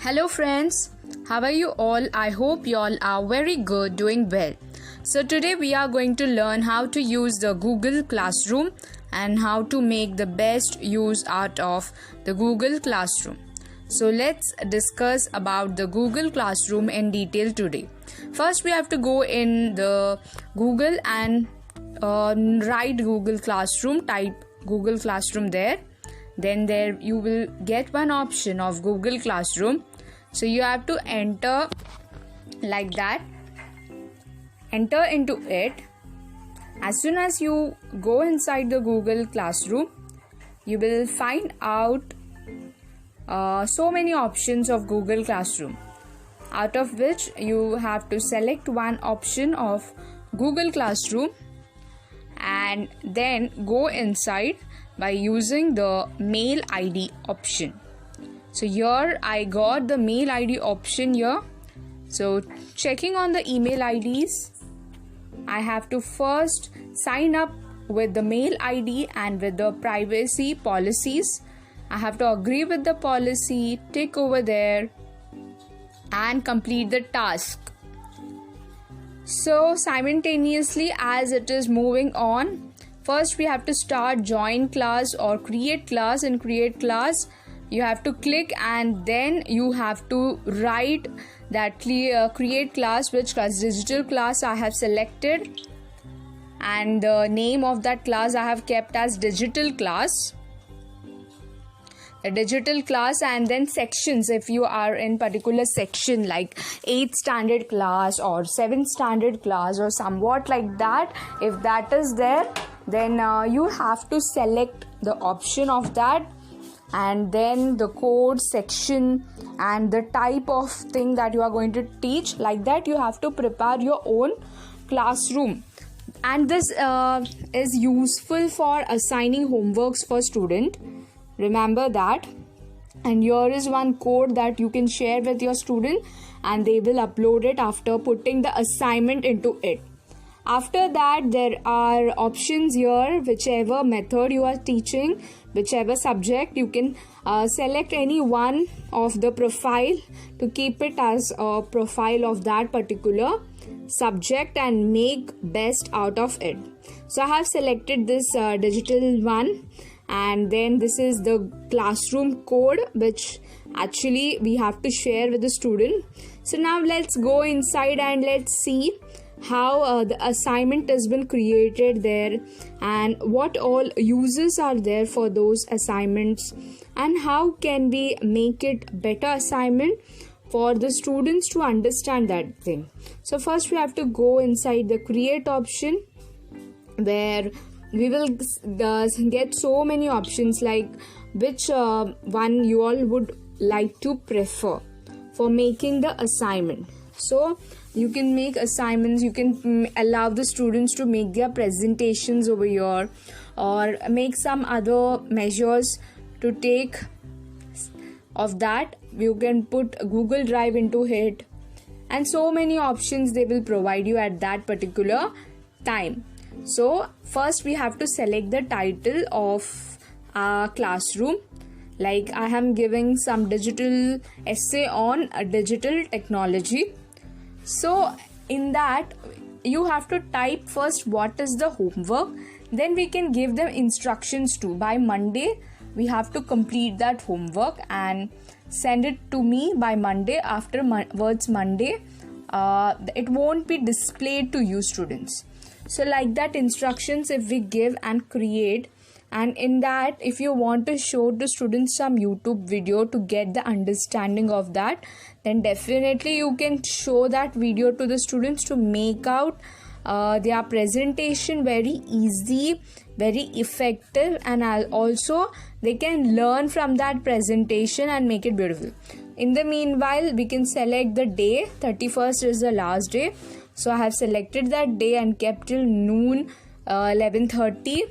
Hello friends, how are you all? I hope you all are very good, doing well. So today we are going to learn how to use the Google Classroom and how to make the best use out of the Google Classroom. So let's discuss about the Google Classroom in detail today. First we have to go in the Google and write Google Classroom, type Google Classroom there. Then there you will get one option of Google Classroom. So you have to enter like that. Enter into it. As soon as you go inside the Google Classroom, you will find out so many options of Google Classroom, out of which you have to select one option of Google Classroom and then go inside by using the mail ID option. So here I got the mail ID option here. So checking on the email IDs, I have to first sign up with the mail ID and with the privacy policies. I have to agree with the policy, tick over there and complete the task. So simultaneously as it is moving on, first we have to start join class or create class. In create class you have to click and then you have to write that create class, which class, digital class I have selected, and the name of that class I have kept as digital class. The digital class, and then sections if you are in particular section like 8th standard class or 7th standard class or somewhat like that. If that is there, then you have to select the option of that, and then the code section and the type of thing that you are going to teach. Like that you have to prepare your own classroom, and this is useful for assigning homeworks for student. Remember that. And here is one code that you can share with your student and they will upload it after putting the assignment into it. After that, there are options here. Whichever method you are teaching, whichever subject, you can select any one of the profile to keep it as a profile of that particular subject and make best out of it. So I have selected this digital one, and then this is the classroom code which actually we have to share with the student. So now let's go inside and let's see how the assignment has been created there and what all uses are there for those assignments and how can we make it better assignment for the students to understand that thing. So first we have to go inside the create option, where we will get so many options like which one you all would like to prefer for making the assignment. So you can make assignments, you can allow the students to make their presentations over here or make some other measures to take of that. You can put Google Drive into it, and so many options they will provide you at that particular time. So first we have to select the title of our classroom. Like I am giving some digital essay on digital technology. So in that you have to type first what is the homework, then we can give them instructions too. By Monday we have to complete that homework and send it to me by Monday. Afterwards Monday it won't be displayed to you students. So like that instructions if we give and create, and in that if you want to show the students some YouTube video to get the understanding of that, then definitely you can show that video to the students to make out their presentation very easy, very effective, and also they can learn from that presentation and make it beautiful. In the meanwhile we can select the day. 31st is the last day. So I have selected that day and kept till noon 11:30.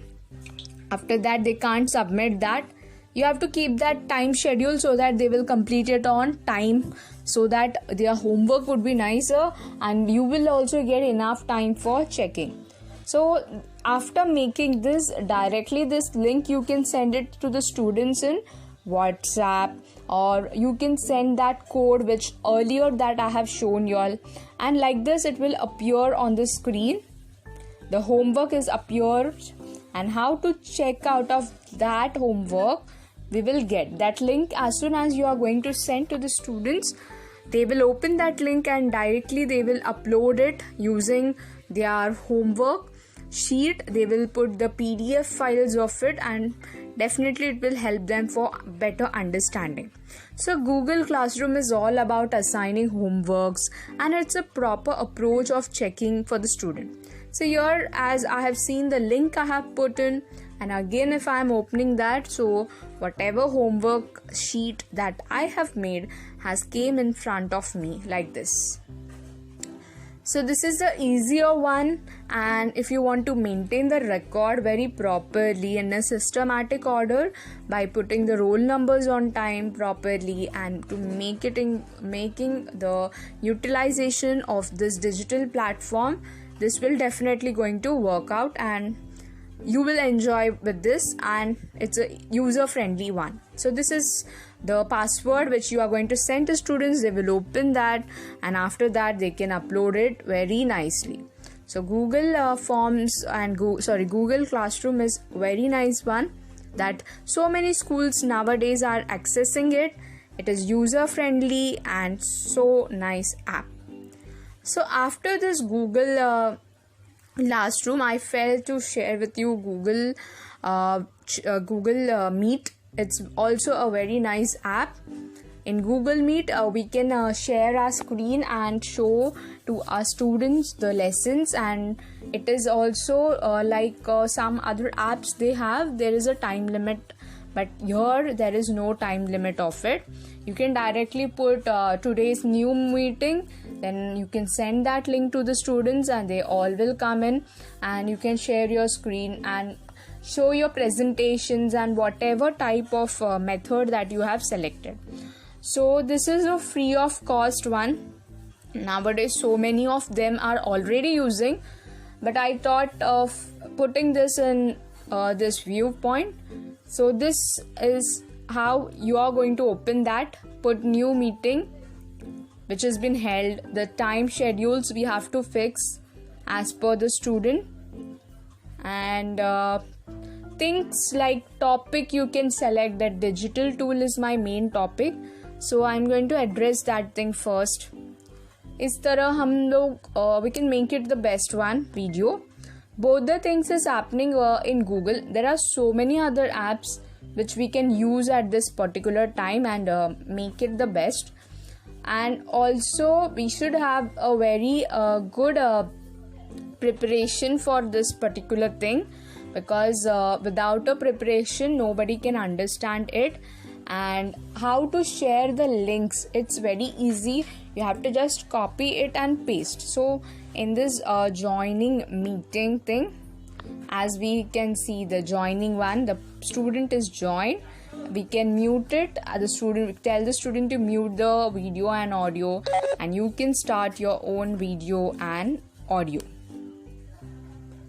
After that they can't submit that. You have to keep that time schedule so that they will complete it on time, so that their homework would be nicer and you will also get enough time for checking. So after making this, directly this link you can send it to the students in WhatsApp, or you can send that code which earlier that I have shown you all, and like this it will appear on the screen. The homework is appeared, and how to check out of that homework, we will get that link as soon as you are going to send to the students. They will open that link and directly they will upload it using their homework sheet. They will put the PDF files of it, and definitely it will help them for better understanding. So Google Classroom is all about assigning homeworks, and it's a proper approach of checking for the student. So here, as I have seen the link I have put in, and again if I am opening that, so whatever homework sheet that I have made has came in front of me like this. So this is the easier one, and if you want to maintain the record very properly in a systematic order by putting the roll numbers on time properly, and to making the utilization of this digital platform, this will definitely going to work out and you will enjoy with this, and it's a user friendly one. So this is the password which you are going to send to students. They will open that, and after that they can upload it very nicely. So Google Forms and Google Classroom is very nice one that so many schools nowadays are accessing it. It is user friendly and so nice app. So after this Google Classroom, I felt to share with you Google Meet. It's also a very nice app. In Google Meet, we can share our screen and show to our students the lessons, and it is also like some other apps they have, there is a time limit, but here there is no time limit of it. You can directly put today's new meeting, then you can send that link to the students and they all will come in, and you can share your screen and show your presentations and whatever type of method that you have selected. So this is a free of cost one. Nowadays so many of them are already using, but I thought of putting this in this viewpoint. So this is how you are going to open that, put new meeting which has been held, the time schedules we have to fix as per the student, and things like topic you can select that digital tool is my main topic, so I'm going to address that thing first. इस तरह हम लोग we can make it the best one video. Both the things is happening in Google. There are so many other apps which we can use at this particular time and make it the best. And also we should have a very good preparation for this particular thing, because without a preparation nobody can understand it. And how to share the links, it's very easy. You have to just copy it and paste. So in this joining meeting thing, as we can see the joining one, the student is joined, we can mute it. Tell the student to mute the video and audio, and you can start your own video and audio.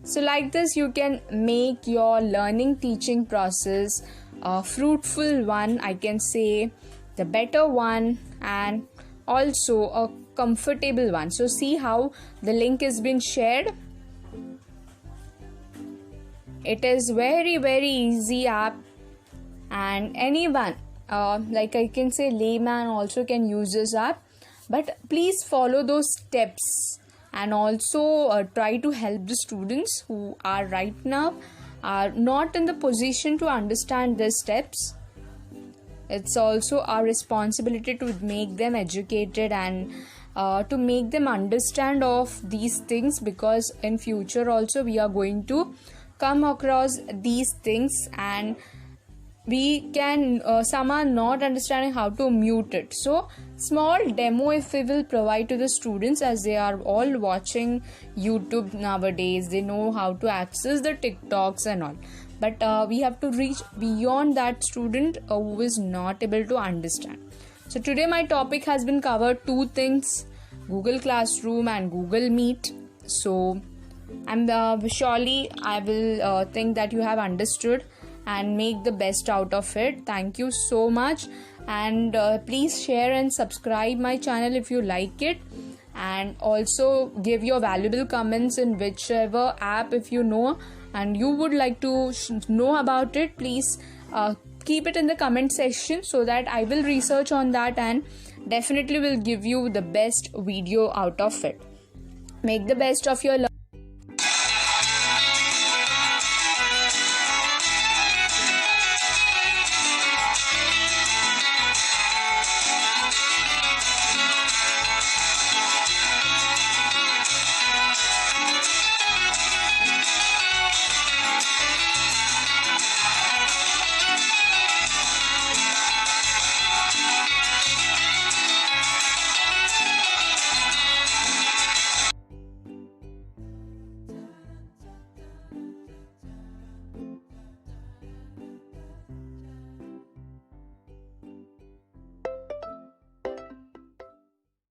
So like this you can make your learning teaching process a fruitful one, I can say, the better one, and also a comfortable one. So see how the link has been shared. It is very easy app, and anyone like I can say layman also can use this app, but please follow those steps and also try to help the students who are right now are not in the position to understand these steps. It's also our responsibility to make them educated and to make them understand of these things, because in future also we are going to come across these things, and we can some are not understanding how to mute it. So small demo if we will provide to the students, as they are all watching YouTube nowadays, they know how to access the TikToks and all, but we have to reach beyond that student who is not able to understand. So today my topic has been covered two things, Google Classroom and Google Meet. So I'm surely I will think that you have understood, and make the best out of it. Thank you so much, and please share and subscribe my channel if you like it, and also give your valuable comments in whichever app if you know and you would like to know about it. Please keep it in the comment section so that I will research on that and definitely will give you the best video out of it. Make the best of your life.